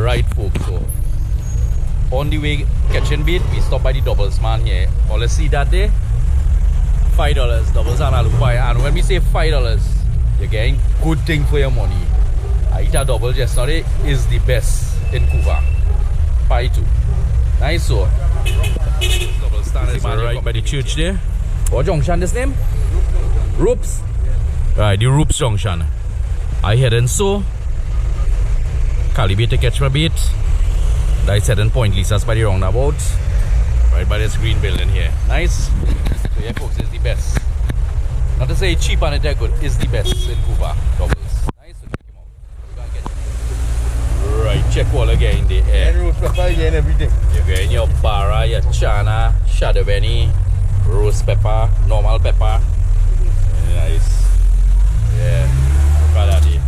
Right, folks, so on the way catching bait, we stop by the doubles man here. All you see that there? $5 doubles and alupai. And when we say $5, you're getting good thing for your money. I eat a double yesterday is the best in Cuba. 5-2. Nice, so double standard man right by the church there. What junction this name? Ropes. Right, the Ropes junction. I heading so Calibre to catch my bait. That's heading Point Lisa's by the roundabout. Right by this green building here. Nice. So yeah folks, it's the best. Not to say cheap and it's good, it's the best in Cuba. Doubles. Nice, so check him out. We're gonna get him. Right, check all again in the air. And roast pepper again everything. You're getting your bara, your chana, shadowbenny, roast pepper, normal pepper. Nice. Yeah. Look at that here.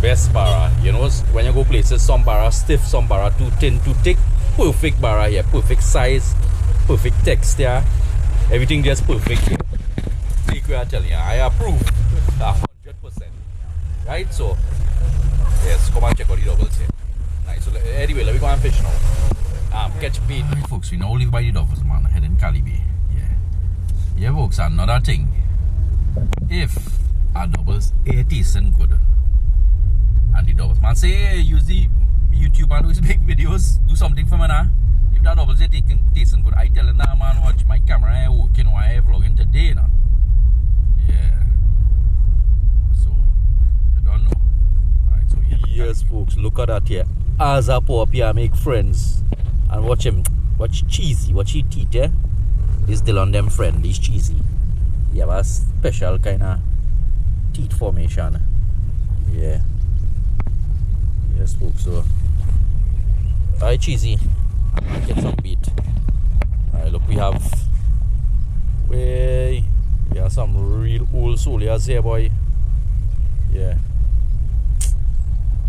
Best bara. You know, when you go places, some bara stiff, some bara too thin, too thick. Perfect bara here. Perfect size, perfect texture. Everything just perfect here. I tell you, I approve 100%. Right? So, yes, come and check out the doubles here. Nice. So, anyway, let me go and fish now. Catch bait. Right, folks, we now live by the doubles, man. Head in Calibre. Yeah. Yeah, folks, another thing. If our doubles are tasting good, and the doubles man say, hey, use the YouTube and do make videos, do something for me now. If that doubles are tasting good, I tell them, nah, man, watch my camera is working while I'm vlogging today now. Yeah. So, you don't know. Alright, so yes, folks, look at that here. As I pop here, make friends. And watch him. Watch Cheesy. Watch his teeth, eh? He's still on them friend. He's Cheesy. He have a special kind of teeth formation. Yeah. Yes, folks. So, alright, Cheesy. Get some bait. Alright, look, we have some real old solias here, boy. Yeah.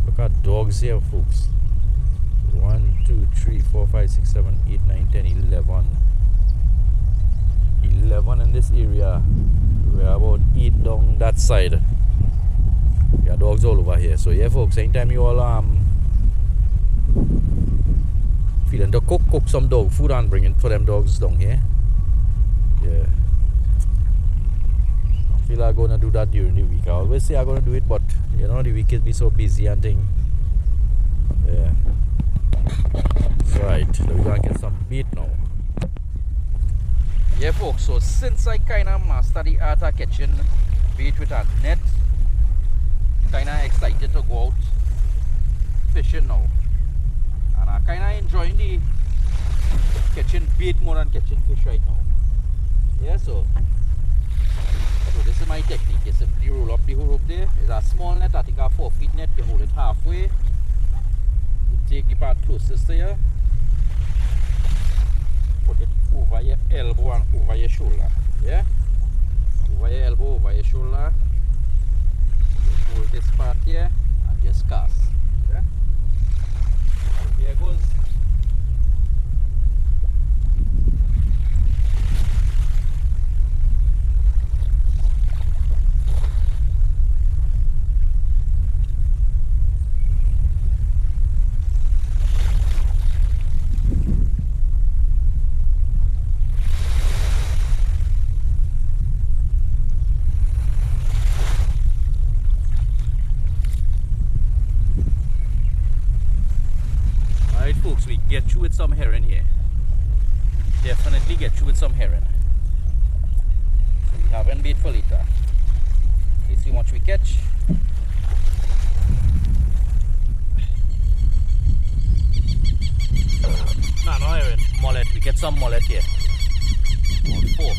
Look at dogs here, folks. 1, 2, 3, 4, 5, 6, 7, 8, 9, 10, 11. 11 in this area. We're about 8 down that side. There are dogs all over here. So yeah, folks, anytime you all feeling to cook some dog food and bring it for them dogs down here. Yeah. I feel I'm gonna do that during the week. I always say I'm gonna do it, but you know the week is be so busy and thing. Yeah. Right, so we're gonna get some bait now. Yeah folks, so since I kinda mastered the art of catching bait with a net, kinda excited to go out fishing now. And I kinda enjoying the catching bait more than catching fish right now. Yeah, so this is my technique. You simply roll up the hook there. It's a small net, I think a 4-foot net, you hold it halfway. You take the part closest to you. Put it over your elbow and over your shoulder. Yeah? Over your elbow, over your shoulder. You hold this part here and just cast. Yeah? And here goes. Folks, we get you with some herring here. Definitely get you with some herring. We haven't bait for later. Let's see how much we catch. No herring. Mullet. We get some mullet here. 4.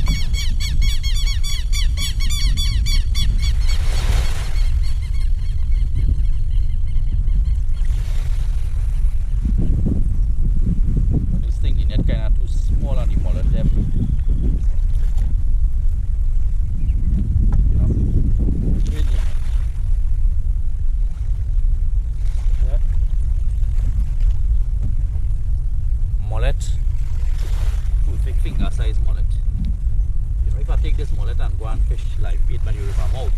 Finger size mullet. You know, if I take this mullet and go and fish live bait by the river mouth,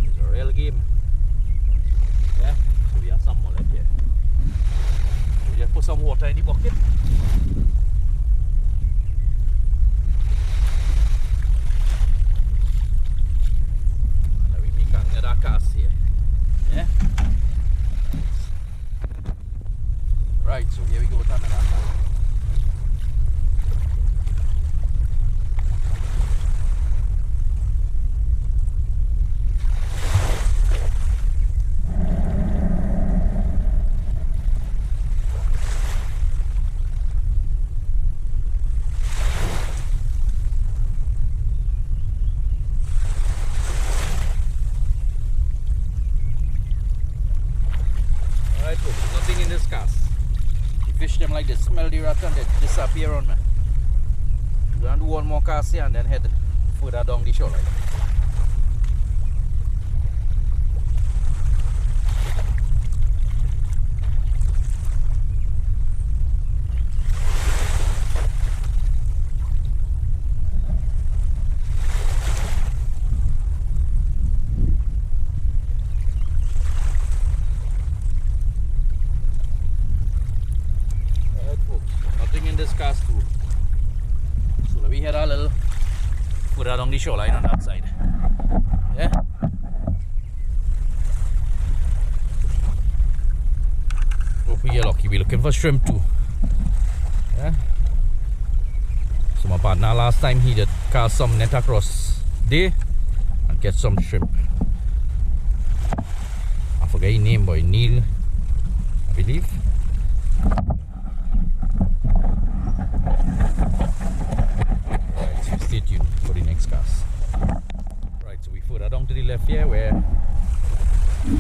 it's a real game. Yeah, so we have some mullet here. some water in the bucket. And we make another cast here. Yeah? Right, so here we go with another cast. Nothing in this cast. You fish them like this, smell the rat and they disappear on me. We're gonna do one more cast here and then head further down the shore like that. In this cast too. So we had a little further along the shoreline on that side. Yeah. Hope we get lucky. We're looking for shrimp too. Yeah. So my partner last time he did cast some net across there and get some shrimp. I forget his name, boy. Neil, I believe. Stay tuned for the next cast. Right, so we further down to the left here where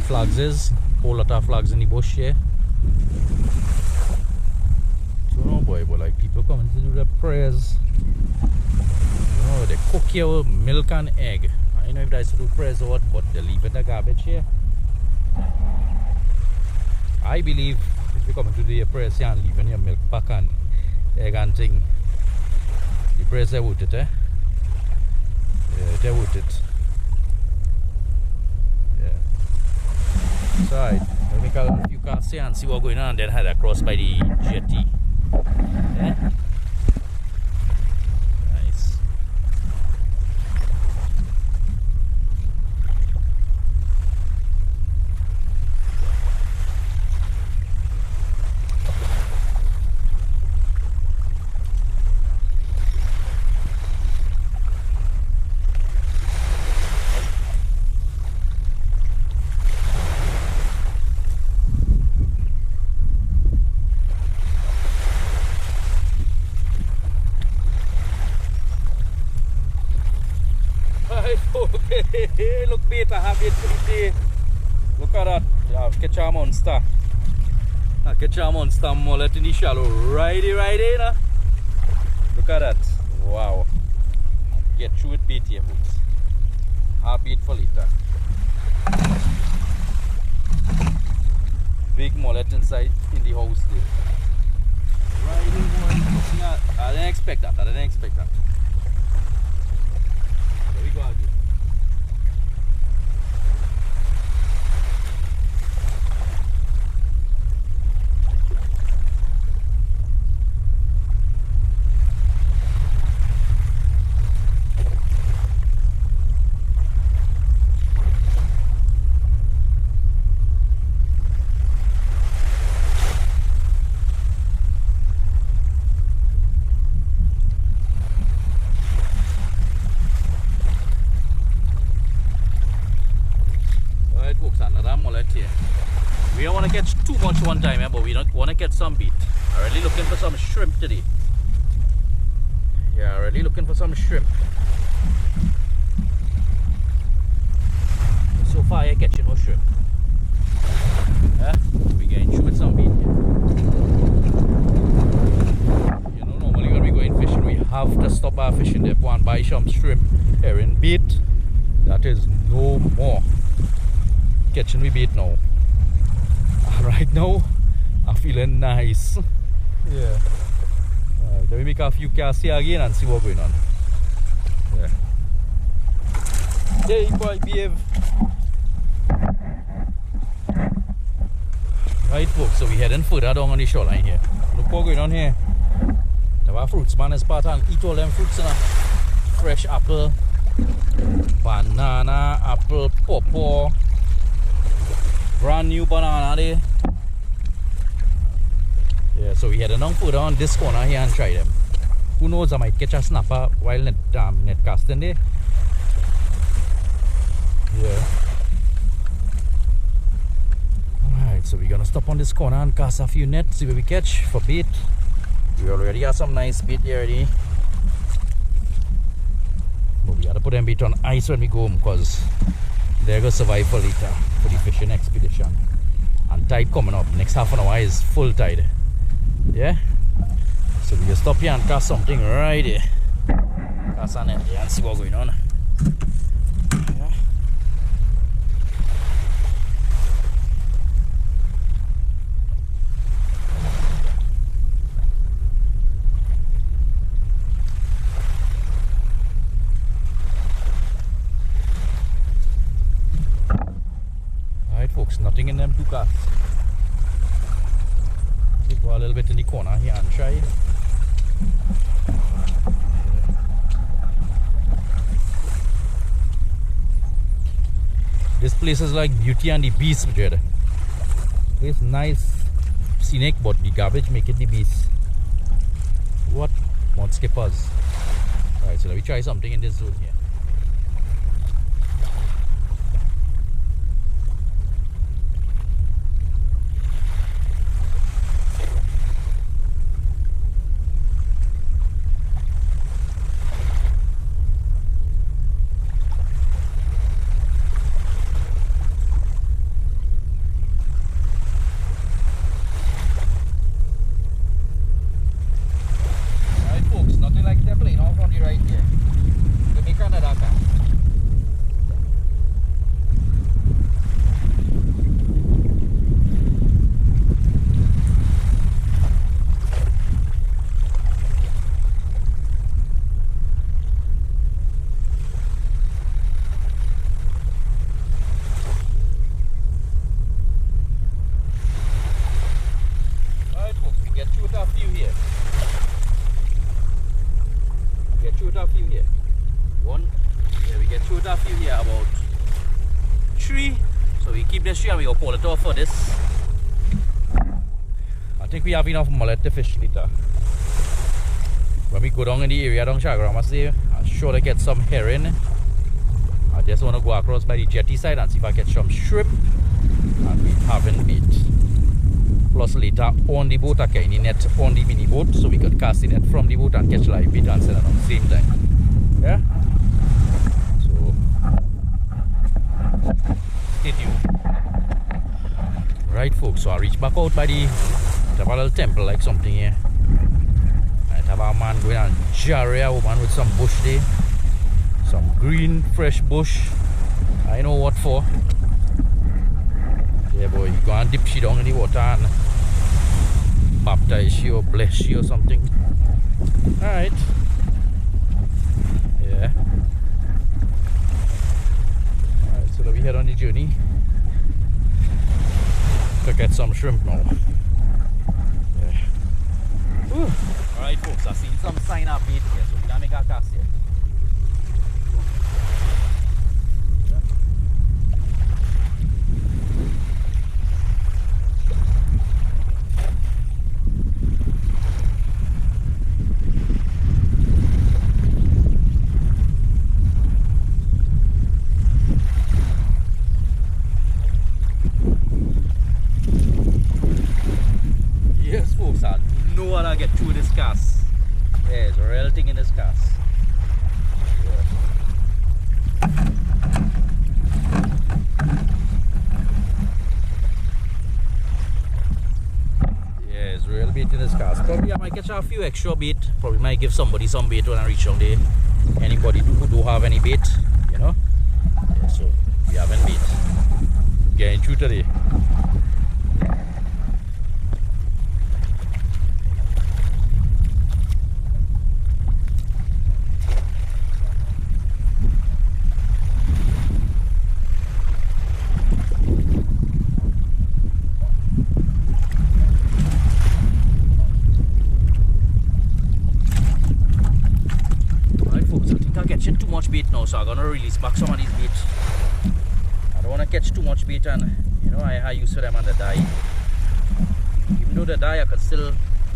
flags is. Whole lot of flags in the bush here. So no boy, but like people coming to do their prayers. You know, they cook your milk and egg. I don't know if that's to do prayers or what, but they leave it the garbage here. I believe if you come to do your prayers here and leaving your milk pack and egg and thing, the prayers are worth it, eh? Yeah, they're worth it. Yeah. So, alright, let me call a few casts here and see what's going on, then head across by the jetty. Yeah? Nice. Okay, look bait, I have it for the day. Look at that. Yeah, catch a monster. I catch a monster mullet in the shallow. Righty, nah. Look at that. Wow. Get through with bait here, folks. Have bait for later. Big mullet inside in the house there. Righty, boy. I didn't expect that. There we go again. We don't want to catch too much one time, but we don't want to catch some bait. I'm really looking for some shrimp today. Yeah, really looking for some shrimp. So far, you're catching no shrimp. Yeah, we're getting through with some bait here. You know, normally when we go in fishing, we have to stop our fishing there and buy some shrimp, herring bait. That is no more. Catching we bait now. Right now, I'm feeling nice. Yeah. Let me make a few casts here again and see what's going on. Yeah. Hey boy, behave. Right, folks, so we're heading further down on the shoreline here. Look what going on here. There are fruits, man. It's part and eat all them fruits, you know. Fresh apple, banana, apple, pawpaw. Brand new banana there. Yeah, so we're heading down further on this corner here and try them. Who knows, I might catch a snapper while net casting there. Yeah. Alright, so we're gonna stop on this corner and cast a few nets, see what we catch for bait. We already have some nice bait here already. But we gotta put them bait on ice when we go home, because they're gonna survive for later for the fishing expedition. And tide coming up. Next half an hour is full tide. Yeah? So we just stop here and cast something right here. Cast a net here and see what's going on. Yeah. Alright folks, nothing in them two casts. Let's go a little bit in the corner here and try. This place is like Beauty and the Beast, Jed. It's nice, scenic, but the garbage make it the beast. What? Mud skippers. Alright, so let me try something in this zone here. And we will pull it off for this. I think we have enough mullet to fish later. When we go down in the area down Chaguaramas, I'm sure to get some herring. I just want to go across by the jetty side and see if I get some shrimp. And we haven't bait. Plus later on the boat, I can net on the mini boat, so we could cast the net from the boat and catch live bait and sell it at the same time. Yeah? So stay tuned. Right folks, so I reach back out by the little temple like something here. I have a man going and jarry a woman with some bush there. Some green fresh bush. I know what for. Yeah boy, you go and dip she down in the water and baptize she or bless she or something. Alright. Yeah. Alright, so let me head on the journey to get some shrimp now. Yeah. Alright folks, I seen some sign of bait here, so we gotta make a cast here. Yes folks, I know how to get through this cast. There's a real thing in this cast. Yeah, it's real bait in this cast. Probably I might catch a few extra bait. Probably might give somebody some bait when I reach down there. Anybody who do have any bait, you know. Yeah, so we haven't bait. Getting through today. catching too much bait now, so I'm gonna release back some of these bait. I don't wanna catch too much bait, and you know I used to them on the die. Even though the die I could still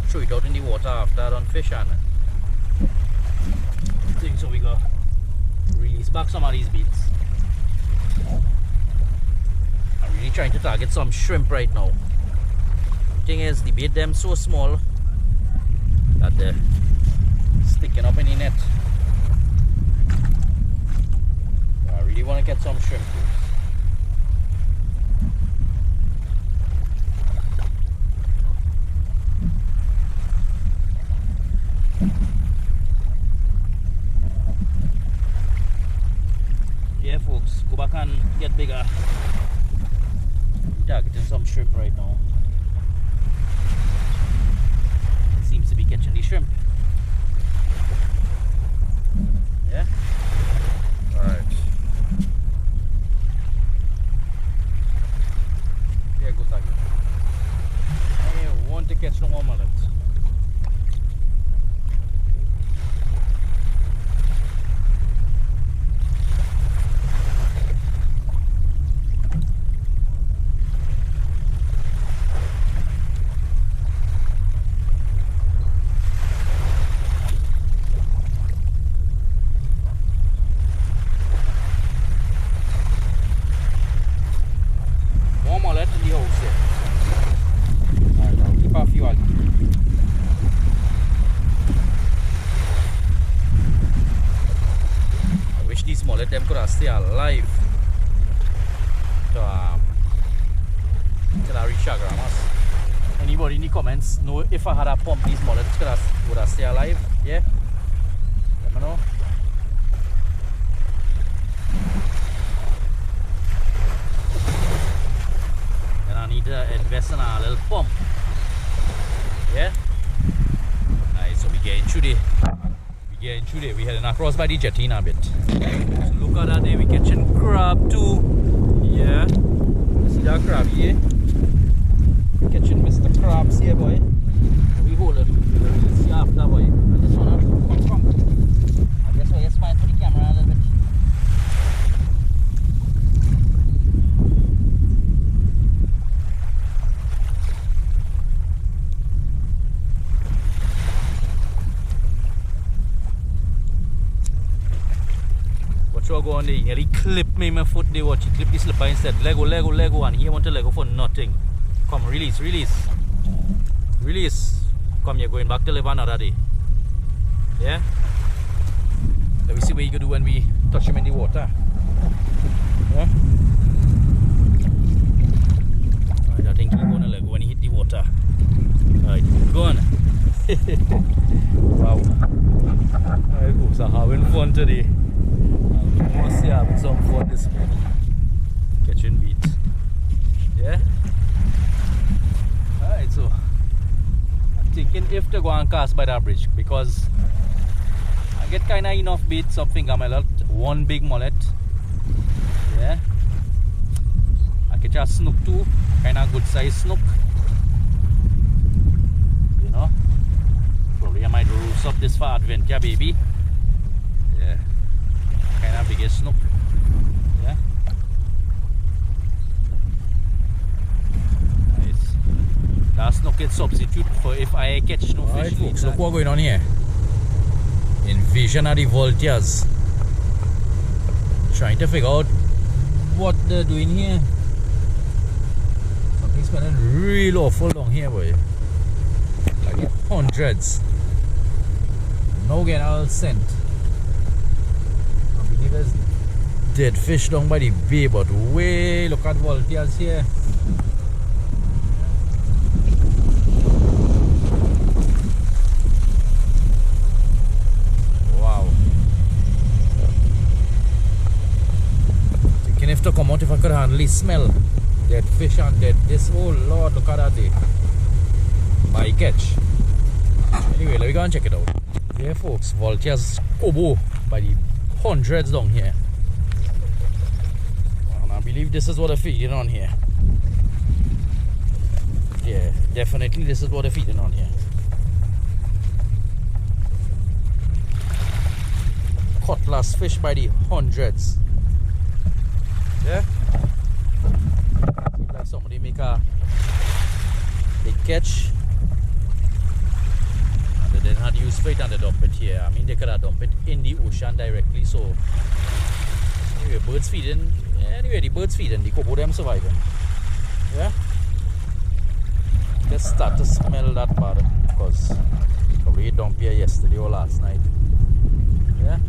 throw it out in the water after I done fish and thing, so we go release back some of these baits. I'm really trying to target some shrimp right now. The thing is, the bait them so small that they're sticking up in the net. I really want to get some shrimp too. Yeah folks, go back and get bigger. Targeting some shrimp right now. Seems to be catching the shrimp. Yeah? Alright. There goes that. I want to catch no more mullet. Let them could stay alive till I reach Agramas. Anybody in the comments know if I had a pump these mullets would I stay alive? Yeah? Let me know. Then I need to invest in a little pump. Yeah? Alright, so we getting through the we heading across by the jetty in a bit. So look at that there, we catching crab too. Yeah. See that crab here? Catching Mr. Crabs here, boy. We hold him. We'll see after, boy. I just wanna come. I guess we'll smile for the camera a little bit. So I go on there, he clip me my foot there, watch, he clip the slipper instead. Lego, and he want to Lego for nothing. Come, release. Come, you're going back to live another day. Yeah? Let me see what you can do when we touch him in the water. Yeah? Alright, I think he's going to Lego when he hit the water. Alright, go on. Wow. Alright folks, I'm having fun today. Must be having some fun this morning. Catching beat. Yeah? Alright, so I'm thinking if to go and cast by that bridge, because I get kinda enough bait, something on my lot, one big mullet. Yeah? I catch a snook too, kinda good size snook. You know? Probably I might roast up this for adventure baby. Yeah. Kind of biggest snook. Yeah. Nice. That snook is substitute for if I catch no fish. Alright folks, look what's going on here. Invasion of the vultures. Trying to figure out what they're doing here. Something's spending real awful long here, boy. Like hundreds. No getting all scent. There's dead fish down by the bay, but way look at vultures here. Wow. Thinking if to come out if I could handle the smell. Dead fish and dead this. Oh Lord, look at that day. My catch. Anyway, let me go and check it out. Yeah folks, vultures Kobo by the hundreds down here. And I believe this is what they're feeding on here. Yeah, definitely this is what they're feeding on here. cutlass fish by the hundreds. Yeah? Seems like somebody make a big catch. And they didn't have to use freight and they dump it here. I mean, they could have dumped it in the ocean directly. So, anyway, birds feeding. Anyway, the birds feeding, the cocoa them surviving. Yeah? Let's start to smell that bad because probably dumped here yesterday or last night. Yeah?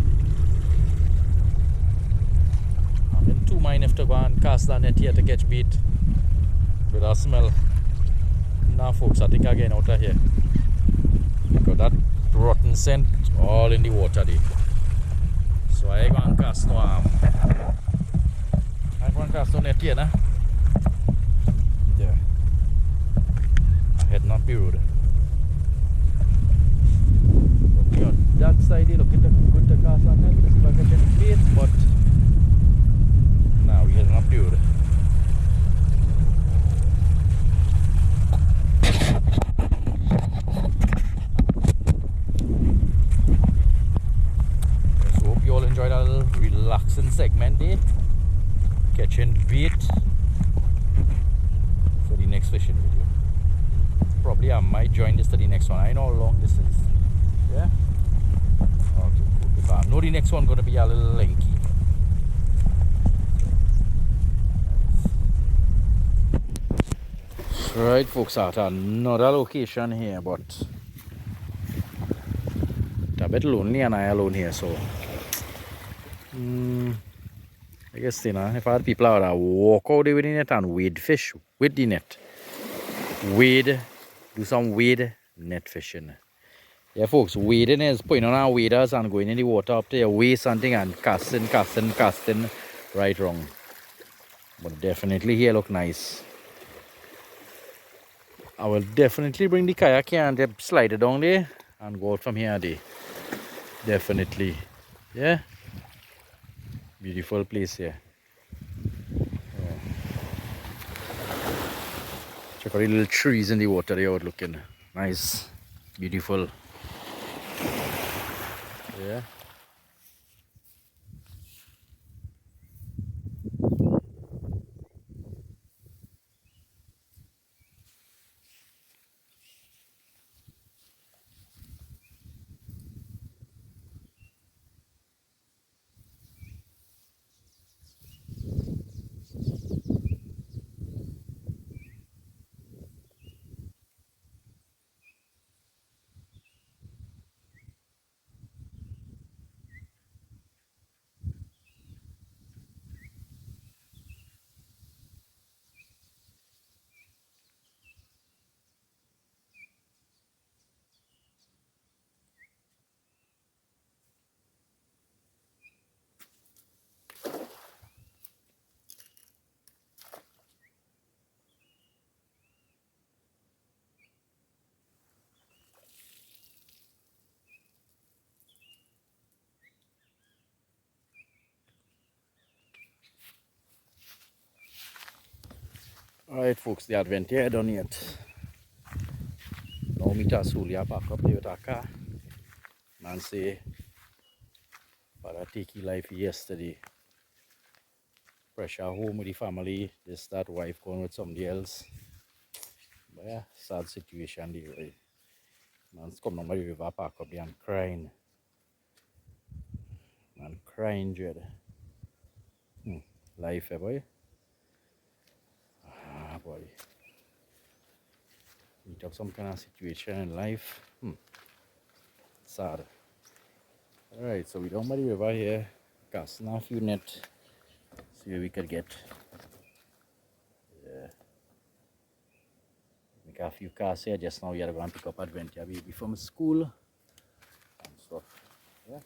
I'm in 2 minds if to go and cast that net here to catch bait. With that smell. Now folks, I think I'm getting out of here. Because that rotten scent all in the water there. So I go and cast no I go and cast no net here, nah? Yeah. I'm heading up the road. Okay, on that side you look at the good to cast on net to see if I can get bait, but now we're heading up the road. So hope you all enjoyed our little relaxing segment there. Catching bait for the next fishing video. Probably I might join this to the next one. I know how long this is. Yeah? Okay, cool. Because I know the next one gonna be a little lengthy. Right folks, at another location here, but it's a bit lonely and I alone here, so I guess, you know, if I had people out there walk out there with the net and wade fish with the net. Wade, do some wade net fishing. Yeah folks, wading is putting on our waders and going in the water up to your waist something and casting right wrong. But definitely here look nice. I will definitely bring the kayak here and slide it down there and go out from here there. Definitely. Yeah? Beautiful place here. Yeah. Check out the little trees in the water they are looking. Nice. Beautiful. Yeah. Alright folks, the adventure done yet. Now meet us slowly back up there with our car. Man say, but I take your life yesterday. Pressure home with the family, this that wife going with somebody else. But yeah, sad situation there. Right? Man's come down by the river park up there and crying. Man crying dread. Life boy. Ah boy. Meet up some kind of situation in life. Sad. Alright, so we down by the river here. Casting a few net. See what we could get. Yeah. Make a few casts here. Just now we are going to pick up Adventure baby from school and stuff. Yeah.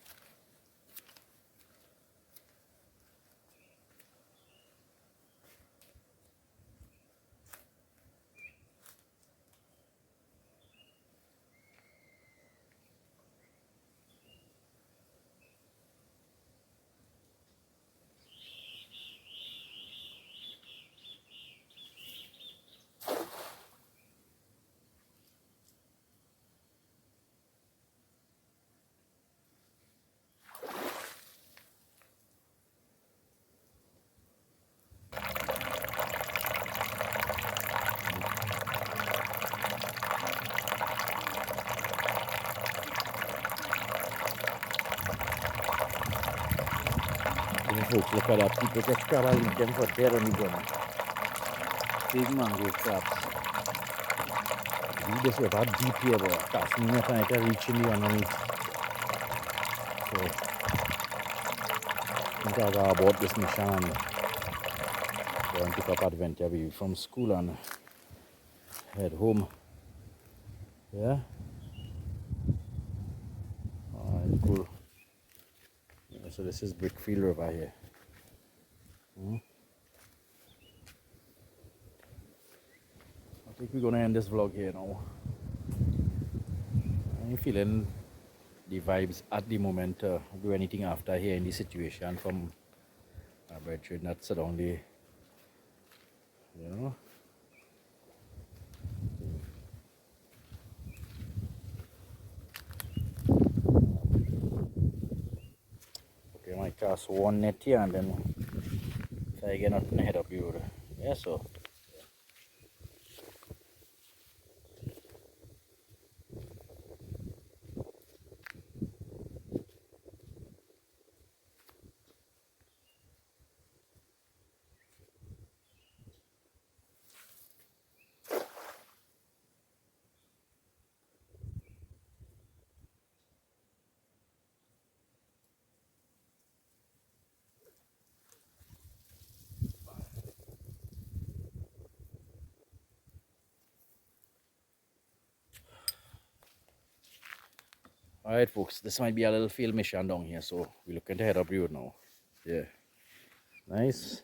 folks, look at that. People just crab and leave them for dead on the ground. Big mangrove crabs. Read this river deep here, but Castnet trying to reach in the underneath. So, I think I'll go about this mission and go and pick up Adventure Baby from school and head home. Yeah? Alright, cool. Yeah, so this is Brickfield River here. I think we're gonna end this vlog here now. I'm feeling the vibes at the moment to do anything after hearing the situation from our brethren that's around the, you know. Okay, my cast one net here and then if I get nothing head up the road. Yeah, so. Alright folks, this might be a little field mission down here, so we're looking to head up the road now. Yeah. Nice.